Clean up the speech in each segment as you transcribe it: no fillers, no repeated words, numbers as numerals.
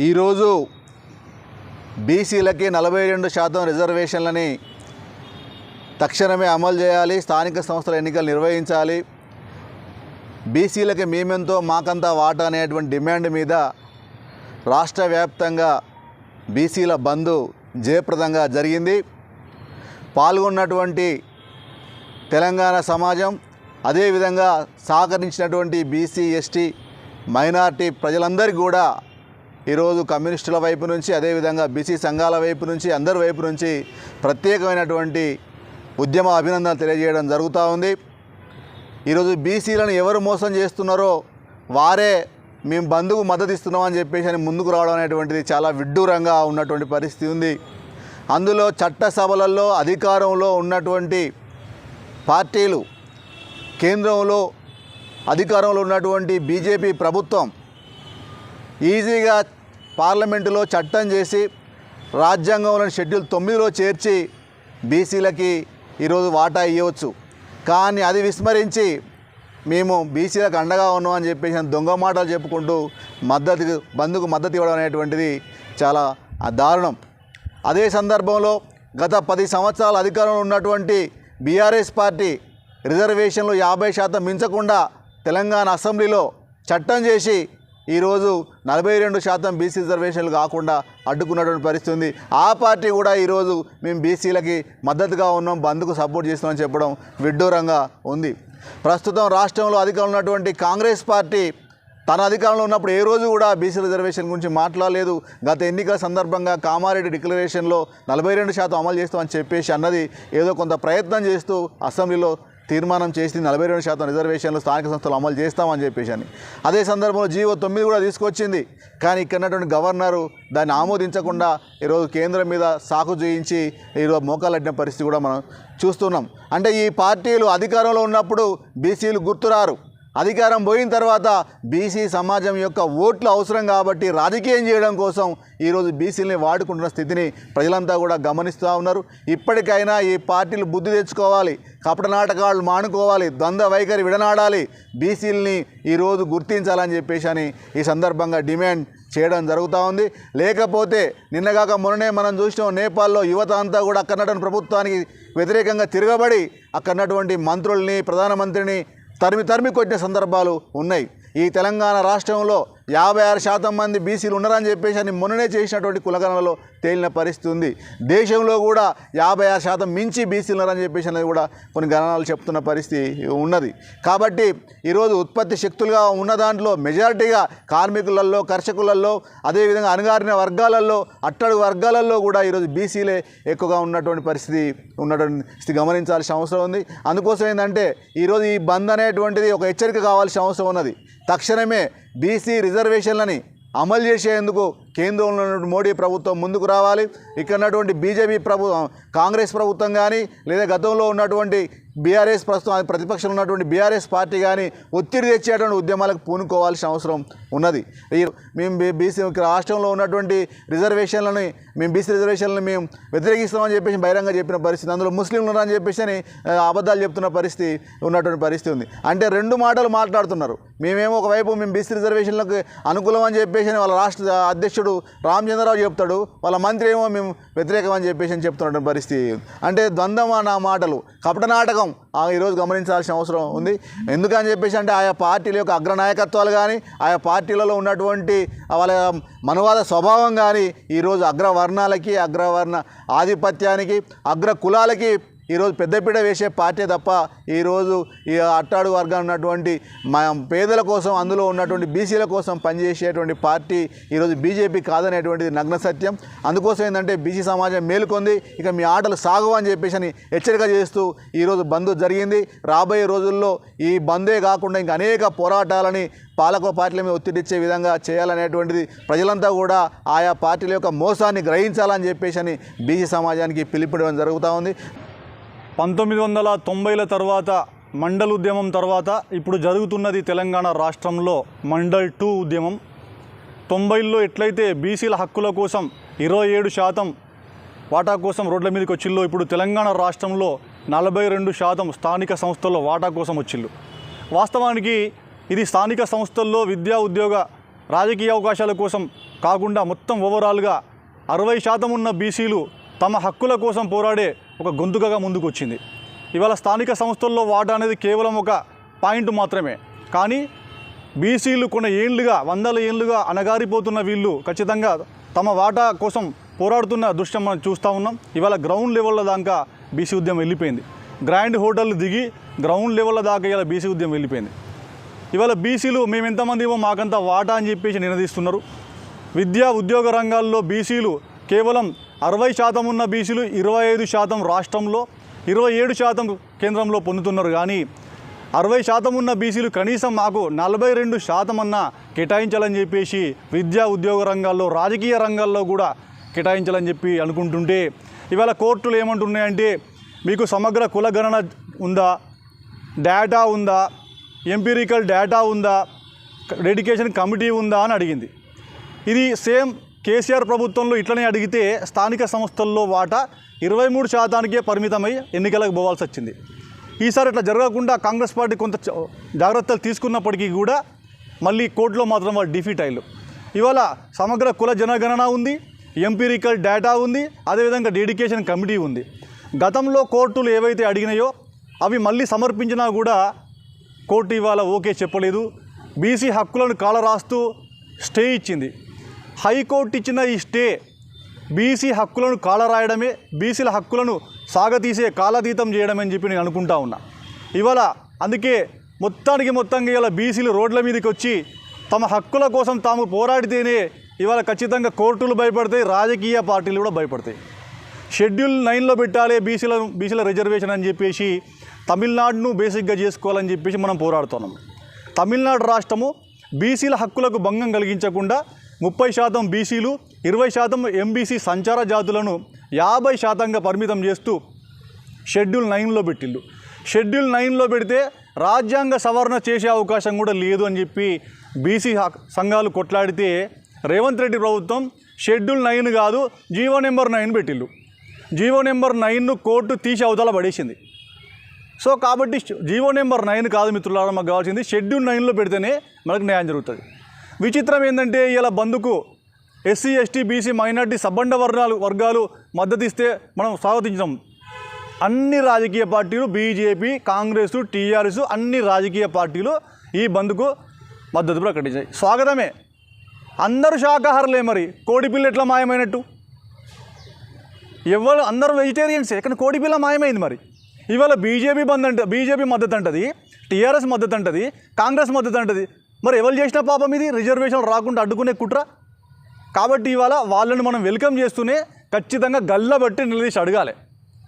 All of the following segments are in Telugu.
ఈరోజు బీసీలకి 42% రిజర్వేషన్లని తక్షణమే అమలు చేయాలి, స్థానిక సంస్థల ఎన్నికలు నిర్వహించాలి, బీసీలకి మేమెంతో మాకంతా వాటా అనేటువంటి డిమాండ్ మీద రాష్ట్ర వ్యాప్తంగా బీసీల బంద్ జయప్రదంగా జరిగింది. పాల్గొన్నటువంటి తెలంగాణ సమాజం, అదేవిధంగా సహకరించినటువంటి బీసీ, ఎస్టీ, మైనార్టీ ప్రజలందరికీ కూడా ఈరోజు కమ్యూనిస్టుల వైపు నుంచి, అదేవిధంగా బీసీ సంఘాల వైపు నుంచి, అందరి వైపు నుంచి ప్రత్యేకమైనటువంటి ఉద్యమ అభినందనలు తెలియజేయడం జరుగుతూ ఉంది. ఈరోజు బీసీలను ఎవరు మోసం చేస్తున్నారో వారే మేము బంధుకు మద్దతు ఇస్తున్నామని చెప్పేసి ముందుకు రావడం అనేటువంటిది చాలా విడ్డూరంగా ఉన్నటువంటి పరిస్థితి ఉంది. అందులో చట్టసభలలో అధికారంలో ఉన్నటువంటి పార్టీలు, కేంద్రంలో అధికారంలో ఉన్నటువంటి బీజేపీ ప్రభుత్వం ఈజీగా పార్లమెంటులో చట్టం చేసి రాజ్యాంగంలోని షెడ్యూల్ 9లో చేర్చి బీసీలకి ఈరోజు వాటా ఇవ్వచ్చు. కానీ అది విస్మరించి మేము బీసీలకు అండగా ఉన్నామని చెప్పేసి దొంగ మాటలు చెప్పుకుంటూ బంధుకు మద్దతు ఇవ్వడం అనేటువంటిది చాలా దారుణం. అదే సందర్భంలో గత 10 సంవత్సరాల అధికారంలో ఉన్నటువంటి బీఆర్ఎస్ పార్టీ రిజర్వేషన్లు 50% మించకుండా తెలంగాణ అసెంబ్లీలో చట్టం చేసి ఈరోజు 42% బీసీ రిజర్వేషన్లు కాకుండా అడ్డుకున్నటువంటి పరిస్థితి ఉంది. ఆ పార్టీ కూడా ఈరోజు మేము బీసీలకి మద్దతుగా ఉన్నాం, బంద్కు సపోర్ట్ చేస్తున్నామని చెప్పడం విడ్డూరంగా ఉంది. ప్రస్తుతం రాష్ట్రంలో అధికారంలో ఉన్నటువంటి కాంగ్రెస్ పార్టీ తన అధికారంలో ఉన్నప్పుడు ఏ రోజు కూడా బీసీ రిజర్వేషన్ గురించి మాట్లాడలేదు. గత ఎన్నికల సందర్భంగా కామారెడ్డి డిక్లరేషన్లో 42% అమలు చేస్తామని చెప్పేసి అన్నది ఏదో కొంత ప్రయత్నం చేస్తూ అసెంబ్లీలో తీర్మానం చేసి 42% రిజర్వేషన్లు స్థానిక సంస్థలు అమలు చేస్తామని చెప్పేసి అని. అదే సందర్భంలో జీవో 9 కూడా తీసుకొచ్చింది. కానీ ఇక్కడ ఉన్నటువంటి గవర్నరు దాన్ని ఆమోదించకుండా ఈరోజు కేంద్రం మీద సాకు చేయించి ఈరోజు మోకాలడ్డిన పరిస్థితి కూడా మనం చూస్తున్నాం. అంటే ఈ పార్టీలు అధికారంలో ఉన్నప్పుడు బీసీలు గుర్తురారు, అధికారం పోయిన తర్వాత బీసీ సమాజం యొక్క ఓట్లు అవసరం కాబట్టి రాజకీయం చేయడం కోసం ఈరోజు బీసీలని వాడుకుంటున్న స్థితిని ప్రజలంతా కూడా గమనిస్తూ ఉన్నారు. ఇప్పటికైనా ఈ పార్టీలు బుద్ధి తెచ్చుకోవాలి, కపట నాటకాలు మానుకోవాలి, ద్వంద్వ వైఖరి విడనాడాలి, బీసీలని ఈరోజు గుర్తించాలని చెప్పేసి అని ఈ సందర్భంగా డిమాండ్ చేయడం జరుగుతూ ఉంది. లేకపోతే నిన్నగాక మొన్ననే మనం చూసినాం, నేపాల్లో యువత అంతా కూడా అక్కడటువంటి ప్రభుత్వానికి వ్యతిరేకంగా తిరగబడి అక్కడటువంటి మంత్రుల్ని, ప్రధానమంత్రిని తరిమి కొట్టిన సందర్భాలు ఉన్నాయి. ఈ తెలంగాణ రాష్ట్రంలో 56% మంది బీసీలు ఉన్నారని చెప్పేసి అని మొన్ననే చేసినటువంటి కులగణనలో తేలిన పరిస్థితి ఉంది. దేశంలో కూడా 56% మించి బీసీలు ఉన్నారని చెప్పేసి అనేది కూడా కొన్ని గణనాలు చెప్తున్న పరిస్థితి ఉన్నది. కాబట్టి ఈరోజు ఉత్పత్తి శక్తులుగా ఉన్న దాంట్లో మెజారిటీగా కార్మికులలో, కర్షకులలో, అదేవిధంగా అణగారిన వర్గాలలో, అట్టడుగు వర్గాలలో కూడా ఈరోజు బీసీలే ఎక్కువగా ఉన్నటువంటి పరిస్థితి గమనించాల్సిన అవసరం ఉంది. అందుకోసం ఏంటంటే ఈరోజు ఈ బంద్ అనేటువంటిది ఒక హెచ్చరిక కావాల్సిన అవసరం ఉన్నది. తక్షణమే బీసీ రిజర్వేషన్లని అమలు చేసేందుకు కేంద్రంలో ఉన్నటువంటి మోడీ ప్రభుత్వం ముందుకు రావాలి. ఇక్కడ ఉన్నటువంటి బీజేపీ కాంగ్రెస్ ప్రభుత్వం కానీ, లేదా గతంలో ఉన్నటువంటి బీఆర్ఎస్, ప్రస్తుతం ప్రతిపక్షంలో ఉన్నటువంటి బీఆర్ఎస్ పార్టీ కానీ ఒత్తిడి తెచ్చేటువంటి ఉద్యమాలకు పూనుకోవాల్సిన అవసరం ఉన్నది. మేము బీసీ రాష్ట్రంలో ఉన్నటువంటి రిజర్వేషన్లని, బీసీ రిజర్వేషన్లను మేము వ్యతిరేకిస్తామని చెప్పేసి బహిరంగ చెప్పిన పరిస్థితి, అందులో ముస్లింలు ఉన్నారని చెప్పేసి అని అబద్ధాలు చెప్తున్న పరిస్థితి ఉన్నటువంటి పరిస్థితి ఉంది. అంటే రెండు మాటలు మాట్లాడుతున్నారు. మేమేమో ఒకవైపు మేము బీసీ రిజర్వేషన్లకు అనుకూలం అని చెప్పేసి వాళ్ళ రాష్ట్ర అధ్యక్షుడు రామచంద్రరావు చెప్తాడు, వాళ్ళ మంత్రి ఏమో మేము వ్యతిరేకం అని చెప్పేసి అని చెప్తున్నటువంటి పరిస్థితి. అంటే ద్వంద్వ నా మాటలు, కపట నాటకం ఈరోజు గమనించాల్సిన అవసరం ఉంది. ఎందుకని చెప్పేసి అంటే ఆయా పార్టీల యొక్క అగ్రనాయకత్వాలు కానీ, ఆయా పార్టీలలో ఉన్నటువంటి వాళ్ళ మనవాద స్వభావం కానీ ఈరోజు అగ్రవర్ణాలకి, అగ్రవర్ణ ఆధిపత్యానికి, అగ్ర కులాలకి ఈరోజు పెద్దపీట వేసే పార్టీ తప్ప ఈరోజు ఈ అట్టాడు వర్గం ఉన్నటువంటి పేదల కోసం, అందులో ఉన్నటువంటి బీసీల కోసం పనిచేసేటువంటి పార్టీ ఈరోజు బీజేపీ కాదనేటువంటిది నగ్న సత్యం. అందుకోసం ఏంటంటే బీసీ సమాజం మేలుకొంది, ఇక మీ ఆటలు సాగు అని చెప్పేసి అని హెచ్చరిక చేస్తూ ఈరోజు బంద్ జరిగింది. రాబోయే రోజుల్లో ఈ బందే కాకుండా ఇంకా అనేక పోరాటాలని పాలక పార్టీల మీద ఒత్తిడిచ్చే విధంగా చేయాలనేటువంటిది ప్రజలంతా కూడా ఆయా పార్టీల యొక్క మోసాన్ని గ్రహించాలని చెప్పేసి అని బీసీ సమాజానికి పిలుపునివ్వడం జరుగుతూ ఉంది. 1990ల తర్వాత మండల్ ఉద్యమం తర్వాత ఇప్పుడు జరుగుతున్నది తెలంగాణ రాష్ట్రంలో మండల్ 2 ఉద్యమం. 90ల్లో ఎట్లయితే బీసీల హక్కుల కోసం 27% వాటా కోసం రోడ్ల మీదకి వచ్చిల్లో, ఇప్పుడు తెలంగాణ రాష్ట్రంలో 42% స్థానిక సంస్థల్లో వాటా కోసం వచ్చిళ్ళు. వాస్తవానికి ఇది స్థానిక సంస్థల్లో విద్యా, ఉద్యోగ, రాజకీయ అవకాశాల కోసం కాకుండా మొత్తం ఓవరాల్గా 60% ఉన్న బీసీలు తమ హక్కుల కోసం పోరాడే ఒక గొంతుకగా ముందుకు వచ్చింది. ఇవాళ స్థానిక సంస్థల్లో వాటా అనేది కేవలం ఒక పాయింట్ మాత్రమే. కానీ బీసీలు కొన్ని ఏళ్ళుగా, వందల ఏళ్ళుగా అణగారిపోతున్న వీళ్ళు ఖచ్చితంగా తమ వాటా కోసం పోరాడుతున్న దృశ్యం మనం చూస్తూ ఉన్నాం. ఇవాళ గ్రౌండ్ లెవెల్లో దాకా బీసీ ఉద్యమం వెళ్ళిపోయింది. గ్రాండ్ హోటళ్ళు దిగి గ్రౌండ్ లెవెల్లో దాకా ఇవాళ బీసీ ఉద్యమం వెళ్ళిపోయింది. ఇవాళ బీసీలు మేము ఎంతమంది ఇవ్వో మాకంతా వాటా అని చెప్పేసి నినదిస్తున్నారు. విద్యా ఉద్యోగ రంగాల్లో బీసీలు కేవలం 60% ఉన్న బీసీలు 25% రాష్ట్రంలో, 27% కేంద్రంలో పొందుతున్నారు. కానీ 60% ఉన్న బీసీలు కనీసం మాకు 42% అన్నా కేటాయించాలని చెప్పేసి విద్యా ఉద్యోగ రంగాల్లో, రాజకీయ రంగాల్లో కూడా కేటాయించాలని చెప్పి అనుకుంటుంటే ఇవాళ కోర్టులు ఏమంటున్నాయంటే మీకు సమగ్ర కులగణన ఉందా, డేటా ఉందా, ఎంపీరికల్ డేటా ఉందా, డెడికేషన్ కమిటీ ఉందా అని అడిగింది. ఇది సేమ్ కేసీఆర్ ప్రభుత్వంలో ఇట్లనే అడిగితే స్థానిక సంస్థల్లో వాటా 23%కే పరిమితమై ఎన్నికలకు పోవాల్సి వచ్చింది. ఈసారి ఇట్లా జరగకుండా కాంగ్రెస్ పార్టీ కొంత జాగ్రత్తలు తీసుకున్నప్పటికీ కూడా మళ్ళీ కోర్టులో మాత్రం వాళ్ళు డిఫీట్ అయ్యారు. ఇవాళ సమగ్ర కుల జనగణన ఉంది, ఎంపీరికల్ డేటా ఉంది, అదేవిధంగా డెడికేషన్ కమిటీ ఉంది. గతంలో కోర్టులు ఏవైతే అడిగినాయో అవి మళ్ళీ సమర్పించినా కూడా కోర్టు ఇవాళ ఓకే చెప్పలేదు. బీసీ హక్కులను కాలరాస్తూ స్టే ఇచ్చింది. హైకోర్టు ఇచ్చిన ఈ స్టే బీసీ హక్కులను కాలరాయడమే, బీసీల హక్కులను సాగతీసే కాలతీతం చేయడమే అని చెప్పి నేను అనుకుంటా ఉన్నా. ఇవాళ అందుకే మొత్తంగా ఇవాళ బీసీలు రోడ్ల మీదకి వచ్చి తమ హక్కుల కోసం తాము పోరాడితేనే ఇవాళ ఖచ్చితంగా కోర్టులు భయపడతాయి, రాజకీయ పార్టీలు కూడా భయపడతాయి. షెడ్యూల్ 9లో పెట్టాలి బీసీల రిజర్వేషన్ అని చెప్పేసి తమిళనాడును బేసిక్గా చేసుకోవాలని చెప్పేసి మనం పోరాడుతున్నాం. తమిళనాడు రాష్ట్రము బీసీల హక్కులకు భంగం కలిగించకుండా 30% బీసీలు, 20% ఎంబీసీ సంచార జాతులను 50%గా పరిమితం చేస్తూ షెడ్యూల్ 9లో పెట్టిళ్ళు. షెడ్యూల్ 9లో పెడితే రాజ్యాంగ సవరణ చేసే అవకాశం కూడా లేదు అని చెప్పి బీసీ సంఘాలు కొట్లాడితే రేవంత్ రెడ్డి ప్రభుత్వం షెడ్యూల్ 9 కాదు జీవో నెంబర్ 9 పెట్టిళ్ళు. జీవో నెంబర్ 9ను కోర్టు తీసి అవతల పడేసింది. సో కాబట్టి జీవో నెంబర్ 9 కాదు మిత్రులారా, మాకు కావాల్సింది షెడ్యూల్ 9లో పెడితేనే మనకు న్యాయం జరుగుతుంది. విచిత్రం ఏంటంటే ఇలా బంధుకు ఎస్సీ, ఎస్టీ, బీసీ, మైనార్టీ, సబ్బండ వర్గాలు మద్దతు ఇస్తే మనం స్వాగతించాం. అన్ని రాజకీయ పార్టీలు, బీజేపీ, కాంగ్రెస్, టీఆర్ఎస్ అన్ని రాజకీయ పార్టీలు ఈ బంధుకు మద్దతు ప్రకటించాయి. స్వాగతమే. అందరూ శాకాహారులే. మరి కోడిపిల్ల ఎట్లా మాయమైనట్టు? ఎవరు అందరూ వెజిటేరియన్సే, కానీ కోడిపిల్ల మాయమైంది. మరి ఇవాళ బీజేపీ మద్దతు అంటది, టీఆర్ఎస్ మద్దతు అంటది, కాంగ్రెస్ మద్దతు అంటది. మరి ఎవరు చేసిన పాపం ఇది? రిజర్వేషన్ రాకుండా అడ్డుకునే కుట్ర. కాబట్టి ఇవాళ వాళ్ళని మనం వెల్కమ్ చేస్తూనే ఖచ్చితంగా గల్లబట్టి నిలదీసి అడగాలి.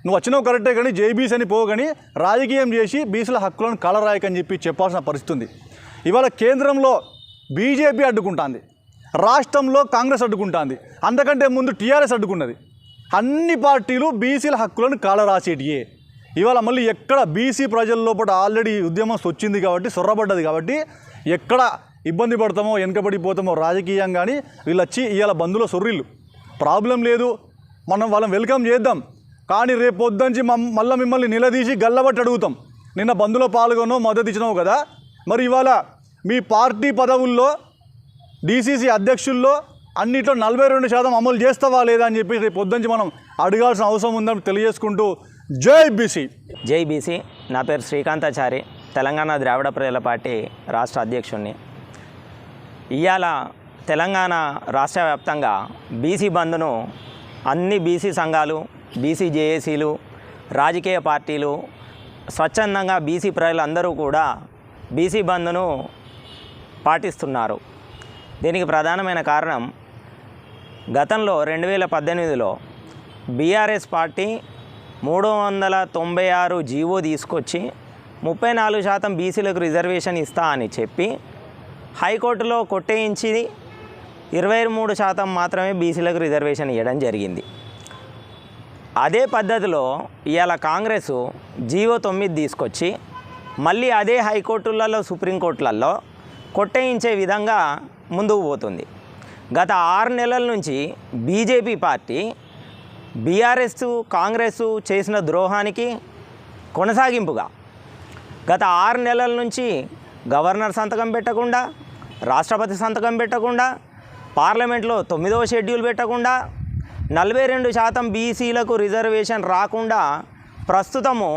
నువ్వు వచ్చినావు కరెక్టే, కానీ జేబీసీ అని పోగాని రాజకీయం చేసి బీసీల హక్కులను కలరాయకని చెప్పి చెప్పాల్సిన పరిస్థితి ఉంది. ఇవాళ కేంద్రంలో బీజేపీ అడ్డుకుంటుంది, రాష్ట్రంలో కాంగ్రెస్ అడ్డుకుంటుంది, అంతకంటే ముందు టీఆర్ఎస్ అడ్డుకున్నది. అన్ని పార్టీలు బీసీల హక్కులను కాలరాసేటియే. ఇవాళ మళ్ళీ ఎక్కడ బీసీ ప్రజల లోపల ఆల్రెడీ ఉద్యమం వచ్చింది కాబట్టి, సొర్రబడ్డది కాబట్టి ఎక్కడ ఇబ్బంది పడతామో, వెనకబడిపోతామో రాజకీయం. కానీ వీళ్ళు వచ్చి ఇవాళ బంధులో సొర్రిళ్ళు ప్రాబ్లం లేదు, మనం వాళ్ళని వెల్కమ్ చేద్దాం. కానీ రేపు పొద్దుంచి మళ్ళీ మిమ్మల్ని నిలదీసి గల్లబట్టి అడుగుతాం. నిన్న బంధులో పాల్గొనో మద్దతు ఇచ్చినావు కదా, మరి ఇవాళ మీ పార్టీ పదవుల్లో డీసీసీ అధ్యక్షుల్లో అన్నిట్లో 42% అమలు చేస్తావా లేదా అని చెప్పి రేపు పొద్దుంచి మనం అడగాల్సిన అవసరం ఉందని తెలియజేసుకుంటూ జై బీసీ. జై బీసీ. నా పేరు శ్రీకాంతాచారి, తెలంగాణ ద్రావిడ ప్రజల పార్టీ రాష్ట్ర అధ్యక్షుడిని. ఇవాళ తెలంగాణ రాష్ట్ర వ్యాప్తంగా బీసీ బంద్ను అన్ని బీసీ సంఘాలు, బీసీ జేఏసీలు, రాజకీయ పార్టీలు, స్వచ్ఛందంగా బీసీ ప్రజలందరూ కూడా బీసీ బంద్ను పాటిస్తున్నారు. దీనికి ప్రధానమైన కారణం గతంలో 2018లో బీఆర్ఎస్ పార్టీ 396 జీవో తీసుకొచ్చి 34% బీసీలకు రిజర్వేషన్ ఇస్తా అని చెప్పి హైకోర్టులో కొట్టేయించి 23% మాత్రమే బీసీలకు రిజర్వేషన్ ఇవ్వడం జరిగింది. అదే పద్ధతిలో ఇవాళ కాంగ్రెస్ జీవో 9 తీసుకొచ్చి మళ్ళీ అదే హైకోర్టులలో, సుప్రీంకోర్టులలో కొట్టేయించే విధంగా ముందుకు పోతుంది. గత 6 నెలల నుంచి బీజేపీ పార్టీ బీఆర్ఎస్, కాంగ్రెస్ చేసిన ద్రోహానికి కొనసాగింపుగా గత 6 నెలల నుంచి గవర్నర్ సంతకం పెట్టకుండా, రాష్ట్రపతి సంతకం పెట్టకుండా పార్లమెంట్లో 9వ షెడ్యూల్ పెట్టకుండా 42% బీసీలకు రిజర్వేషన్ రాకుండా ప్రస్తుతము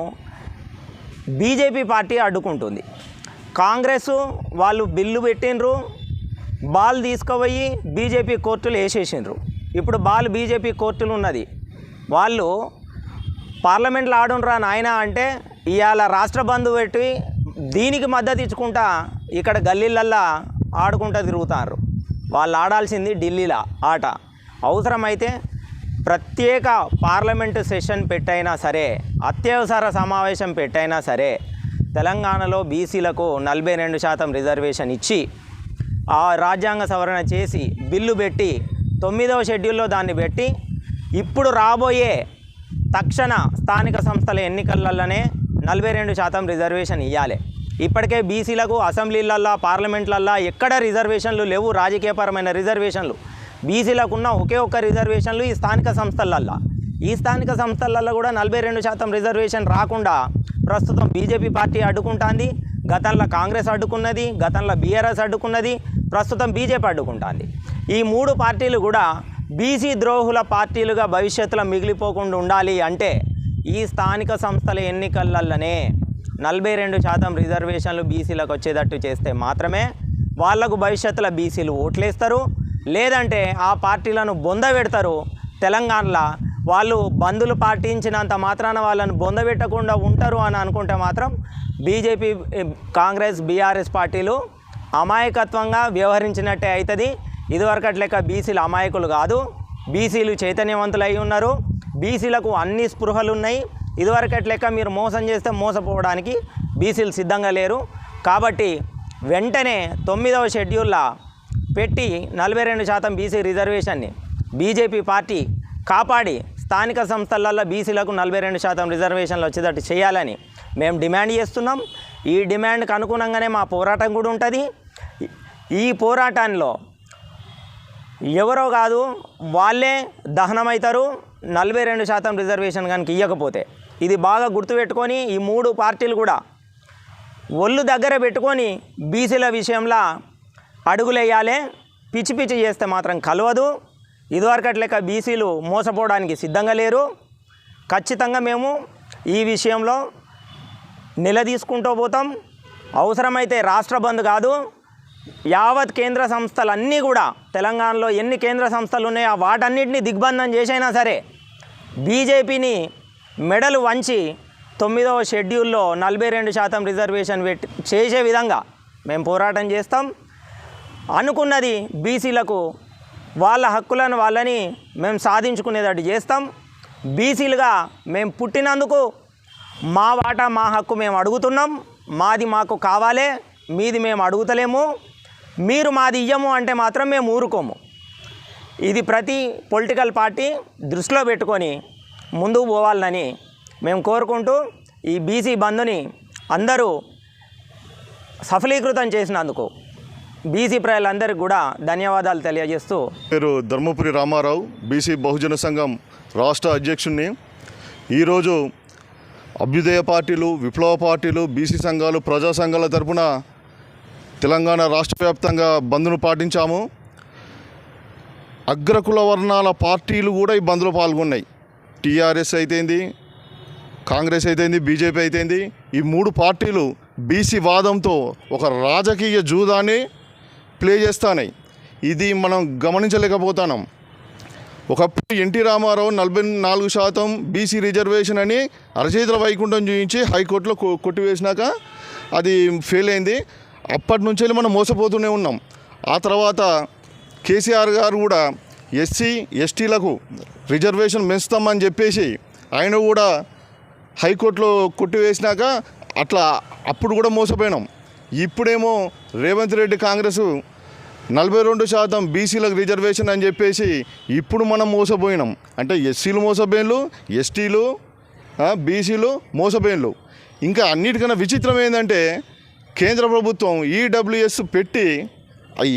బీజేపీ పార్టీ అడ్డుకుంటుంది. కాంగ్రెస్ వాళ్ళు బిల్లు పెట్టినరు, బాల్ తీసుకుపోయి బీజేపీ కోర్టులు వేసేసిండ్రు. ఇప్పుడు బాల్ బీజేపీ కోర్టులు ఉన్నది. వాళ్ళు పార్లమెంట్లో ఆడుండ్రా నాయన అంటే ఇవాళ రాష్ట్ర బంధు పెట్టి దీనికి మద్దతు ఇచ్చుకుంటా ఇక్కడ గల్లీలల్లా ఆడుకుంటూ తిరుగుతారు. వాళ్ళు ఆడాల్సింది ఢిల్లీలో ఆట. అవసరమైతే ప్రత్యేక పార్లమెంటు సెషన్ పెట్టైనా సరే, అత్యవసర సమావేశం పెట్టైనా సరే తెలంగాణలో బీసీలకు 42% రిజర్వేషన్ ఇచ్చి ఆ రాజ్యాంగ సవరణ చేసి బిల్లు పెట్టి 9వ షెడ్యూల్లో దాన్ని పెట్టి ఇప్పుడు రాబోయే తక్షణ స్థానిక సంస్థల ఎన్నికలలోనే 42% రిజర్వేషన్ ఇవ్వాలి. ఇప్పటికే బీసీలకు అసెంబ్లీలల్లో పార్లమెంట్లల్లో ఎక్కడ రిజర్వేషన్లు లేవు. రాజకీయపరమైన రిజర్వేషన్లు బీసీలకు ఉన్న ఒకే ఒక్క రిజర్వేషన్లు ఈ స్థానిక సంస్థలల్లో. ఈ స్థానిక సంస్థలల్లో కూడా 42% రిజర్వేషన్ రాకుండా ప్రస్తుతం బీజేపీ పార్టీ అడ్డుకుంటుంది. గతంలో కాంగ్రెస్ అడ్డుకున్నది, గతంలో బీఆర్ఎస్ అడ్డుకున్నది, ప్రస్తుతం బీజేపీ అడ్డుకుంటుంది. ఈ 3 పార్టీలు కూడా బీసీ ద్రోహుల పార్టీలుగా భవిష్యత్తులో మిగిలిపోకుండా ఉండాలి అంటే ఈ స్థానిక సంస్థల ఎన్నికలలోనే 42% రిజర్వేషన్లు బీసీలకు వచ్చేటట్టు చేస్తే మాత్రమే వాళ్లకు భవిష్యత్తులో బీసీలు ఓట్లేస్తారు. లేదంటే ఆ పార్టీలను బొందబెడతారు. తెలంగాణలో వాళ్ళు బంధులు పాటించినంత మాత్రాన వాళ్ళను బొందబెట్టకుండా ఉంటారు అని అనుకుంటే మాత్రం బీజేపీ, కాంగ్రెస్, బీఆర్ఎస్ పార్టీలు అమాయకత్వంగా వ్యవహరించినట్టే అవుతుంది. ఇదివరకటి లెక్క బీసీలు అమాయకులు కాదు, బీసీలు చైతన్యవంతులు అయి ఉన్నారు. బీసీలకు అన్ని స్పృహలు ఉన్నాయి. ఇదివరకటి లెక్క మీరు మోసం చేస్తే మోసపోవడానికి బీసీలు సిద్ధంగా లేరు. కాబట్టి వెంటనే 9వ షెడ్యూల్లో పెట్టి 42% బీసీ రిజర్వేషన్ని బీజేపీ పార్టీ కాపాడి స్థానిక సంస్థలలో బీసీలకు 42% రిజర్వేషన్లు వచ్చేటట్టు చేయాలని మేము డిమాండ్ చేస్తున్నాం. ఈ డిమాండ్కి అనుగుణంగానే మా పోరాటం కూడా ఉంటుంది. ఈ పోరాటంలో ఎవరో కాదు వాళ్ళే దహనమవుతారు 42% రిజర్వేషన్ కనుక ఇవ్వకపోతే. ఇది బాగా గుర్తుపెట్టుకొని ఈ 3 పార్టీలు కూడా ఒళ్ళు దగ్గర పెట్టుకొని బీసీల విషయంలో అడుగులేయాలి. పిచ్చి పిచ్చి చేస్తే మాత్రం కలవదు. ఇదివరకటి లెక్క బీసీలు మోసపోవడానికి సిద్ధంగా లేరు. ఖచ్చితంగా మేము ఈ విషయంలో నిలదీసుకుంటూ పోతాం. అవసరమైతే రాష్ట్ర బంద్ కాదు, యావత్ కేంద్ర సంస్థలన్నీ కూడా తెలంగాణలో ఎన్ని కేంద్ర సంస్థలు ఉన్నాయో వాటన్నిటిని దిగ్బంధం చేసైనా సరే బీజేపీని మెడలు వంచి 9వ షెడ్యూల్లో 42% రిజర్వేషన్ చేసే విధంగా మేము పోరాటం చేస్తాం. అనుకున్నది బీసీలకు వాళ్ళ హక్కులను వాళ్ళని మేము సాధించుకునేటట్టు చేస్తాం. బీసీలుగా మేము పుట్టినందుకు మా వాటా మా హక్కు మేము అడుగుతున్నాం. మాది మాకు కావాలి, మీది మేము అడుగుతలేము. మీరు మాది ఇయ్యము అంటే మాత్రం మేము ఊరుకోము. ఇది ప్రతి పొలిటికల్ పార్టీ దృష్టిలో పెట్టుకొని ముందుకు పోవాలని మేము కోరుకుంటూ ఈ బీసీ బంద్ని అందరూ సఫలీకృతం చేసినందుకు బీసీ ప్రజలందరికీ కూడా ధన్యవాదాలు తెలియజేస్తూ పేరు ధర్మపురి రామారావు, బీసీ బహుజన సంఘం రాష్ట్ర అధ్యక్షుడిని. ఈరోజు అభ్యుదయ పార్టీలు, విప్లవ పార్టీలు, బీసీ సంఘాలు, ప్రజా సంఘాల తరపున తెలంగాణ రాష్ట్ర వ్యాప్తంగా బంద్ను పాటించాము. అగ్రకుల వర్ణాల పార్టీలు కూడా ఈ బంద్లో పాల్గొన్నాయి. టీఆర్ఎస్ అయితేంది, కాంగ్రెస్ అయితేంది, బీజేపీ అయితేంది. ఈ 3 పార్టీలు బీసీ వాదంతో ఒక రాజకీయ జూదాన్ని ప్లే చేస్తాయి. ఇది మనం గమనించలేకపోతున్నాం. ఒకప్పుడు ఎన్టీ రామారావు 44% బీసీ రిజర్వేషన్ అని అరచేతుల వైకుంఠం చూపించి హైకోర్టులో కొట్టివేసినాక అది ఫెయిల్ అయింది. అప్పటి నుంచి మనం మోసపోతూనే ఉన్నాం. ఆ తర్వాత కేసీఆర్ గారు కూడా ఎస్సీ ఎస్టీలకు రిజర్వేషన్ పెంచుతామని చెప్పేసి ఆయన కూడా హైకోర్టులో కొట్టివేసినాక అట్లా అప్పుడు కూడా మోసపోయినాం. ఇప్పుడేమో రేవంత్ రెడ్డి కాంగ్రెస్ 42% బీసీలకు రిజర్వేషన్ అని చెప్పేసి ఇప్పుడు మనం మోసపోయినాం. అంటే ఎస్సీలు మోసపోయిన్లు, ఎస్టీలు, బీసీలు మోసపోయిన్లు. ఇంకా అన్నిటికన్నా విచిత్రం ఏంటంటే కేంద్ర ప్రభుత్వం ఈడబ్ల్యూఎస్ పెట్టి,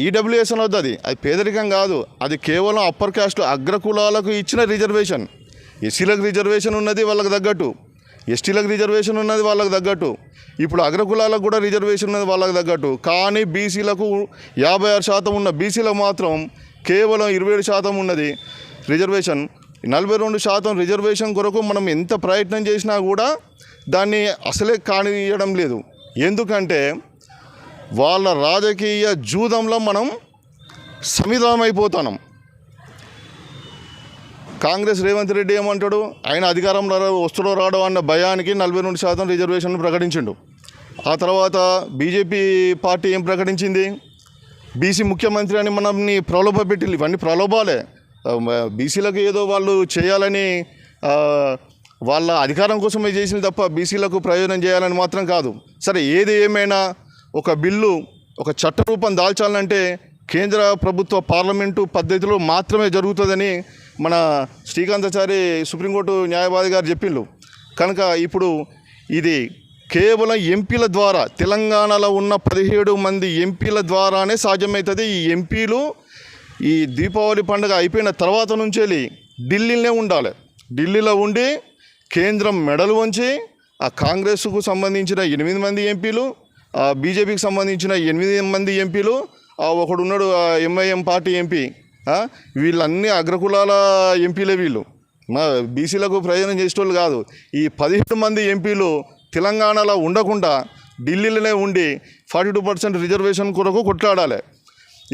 ఈడబ్ల్యూఎస్ అని వద్దు, అది పేదరికం కాదు, అది కేవలం అప్పర్ క్యాస్ట్ అగ్రకులాలకు ఇచ్చిన రిజర్వేషన్. ఎస్సీలకు రిజర్వేషన్ ఉన్నది వాళ్ళకి తగ్గట్టు, ఎస్టీలకు రిజర్వేషన్ ఉన్నది వాళ్ళకి తగ్గట్టు, ఇప్పుడు అగ్రకులాలకు కూడా రిజర్వేషన్ ఉన్నది వాళ్ళకి తగ్గట్టు. కానీ బీసీలకు 56% ఉన్న బీసీలకు మాత్రం కేవలం 27% ఉన్నది రిజర్వేషన్. 42% రిజర్వేషన్ కొరకు మనం ఎంత ప్రయత్నం చేసినా కూడా దాన్ని అసలే కానియడం లేదు. ఎందుకంటే వాళ్ళ రాజకీయ జూదంలో మనం సమిధమైపోతున్నాం. కాంగ్రెస్ రేవంత్ రెడ్డి ఏమంటాడు, ఆయన అధికారంలో వస్తుడో రాడో అన్న భయానికి 42% రిజర్వేషన్ ప్రకటించిండు. ఆ తర్వాత బీజేపీ పార్టీ ఏం ప్రకటించింది, బీసీ ముఖ్యమంత్రి అని మనల్ని ప్రలోభపెట్టింది. ఇవన్నీ ప్రలోభాలే. బీసీలకు ఏదో వాళ్ళు చేయాలని వాళ్ళ అధికారం కోసమే చేసింది తప్ప బీసీలకు ప్రయోజనం చేయాలని మాత్రం కాదు. సరే, ఏది ఏమైనా ఒక బిల్లు ఒక చట్ట రూపం దాల్చాలంటే కేంద్ర ప్రభుత్వ పార్లమెంటు పద్ధతిలో మాత్రమే జరుగుతుందని మన శ్రీకాంతాచారి సుప్రీంకోర్టు న్యాయవాది గారు చెప్పిండు. కనుక ఇప్పుడు ఇది కేవలం ఎంపీల ద్వారా, తెలంగాణలో ఉన్న 17 మంది ఎంపీల ద్వారానే సాధ్యమవుతుంది. ఈ ఎంపీలు ఈ దీపావళి పండుగ అయిపోయిన తర్వాత నుంచి ఢిల్లీలోనే ఉండాలి. ఢిల్లీలో ఉండి కేంద్రం మెడలు వంచి ఆ కాంగ్రెస్కు సంబంధించిన 8 మంది ఎంపీలు, ఆ బీజేపీకి సంబంధించిన 8 మంది ఎంపీలు, ఒకడున్నాడు ఎంఐఎం పార్టీ ఎంపీ, వీళ్ళన్నీ అగ్రకులాల ఎంపీలే. వీళ్ళు మా బీసీలకు ప్రయోజనం చేసేటోళ్ళు కాదు. ఈ 17 మంది ఎంపీలు తెలంగాణలో ఉండకుండా ఢిల్లీలోనే ఉండి 42% రిజర్వేషన్ కొరకు కొట్లాడాలి.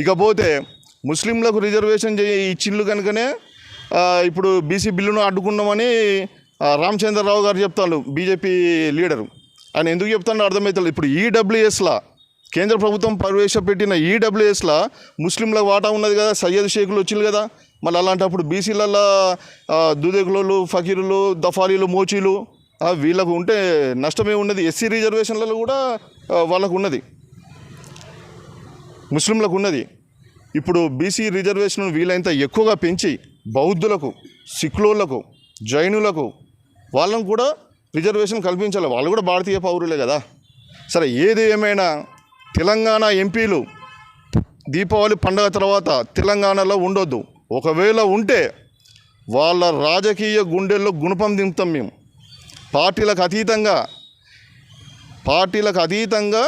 ఇకపోతే ముస్లింలకు రిజర్వేషన్ ఇచ్చిళ్ళు కనుకనే ఇప్పుడు బీసీ బిల్లును అడ్డుకున్నామని రామచంద్రరావు గారు చెప్తాడు, బీజేపీ లీడరు. ఆయన ఎందుకు చెప్తాడో అర్థమవుతుంది. ఇప్పుడు ఈడబ్ల్యూఎస్లా కేంద్ర ప్రభుత్వం ప్రవేశపెట్టిన ఈడబ్ల్యూఎస్లా ముస్లింలకు వాటా ఉన్నది కదా, సయ్యద్ షేకులు వచ్చింది కదా. మళ్ళీ అలాంటప్పుడు బీసీలలో దుదేకులు, ఫకీరులు, దఫాలీలు, మోచీలు వీళ్ళకు ఉంటే నష్టమే ఉన్నది. ఎస్సీ రిజర్వేషన్లలో కూడా వాళ్ళకు ఉన్నది, ముస్లింలకు ఉన్నది. ఇప్పుడు బీసీ రిజర్వేషన్ వీలైనంత ఎక్కువగా పెంచి బౌద్ధులకు, సిక్కులకు, జైనులకు వాళ్ళను కూడా రిజర్వేషన్ కల్పించాలి. వాళ్ళు కూడా భారతీయ పౌరులే కదా. సరే, ఏది ఏమైనా తెలంగాణ ఎంపీలు దీపావళి పండుగ తర్వాత తెలంగాణలో ఉండొద్దు. ఒకవేళ ఉంటే వాళ్ళ రాజకీయ గుండెల్లో గుణపం దింపుతాం మేము. పార్టీలకు అతీతంగా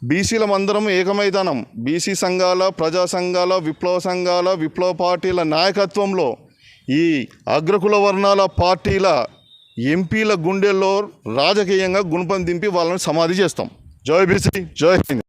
బీసీలమందరం ఏకమైతానం. బీసీ సంఘాల, ప్రజా సంఘాల, విప్లవ సంఘాల, విప్లవ పార్టీల నాయకత్వంలో ఈ అగ్రకుల వర్ణాల పార్టీల ఎంపీల గుండెల్లో రాజకీయంగా గుణపం దింపి వాళ్ళని సమాధి చేస్తాం. జై బీసీ, జై హింద్.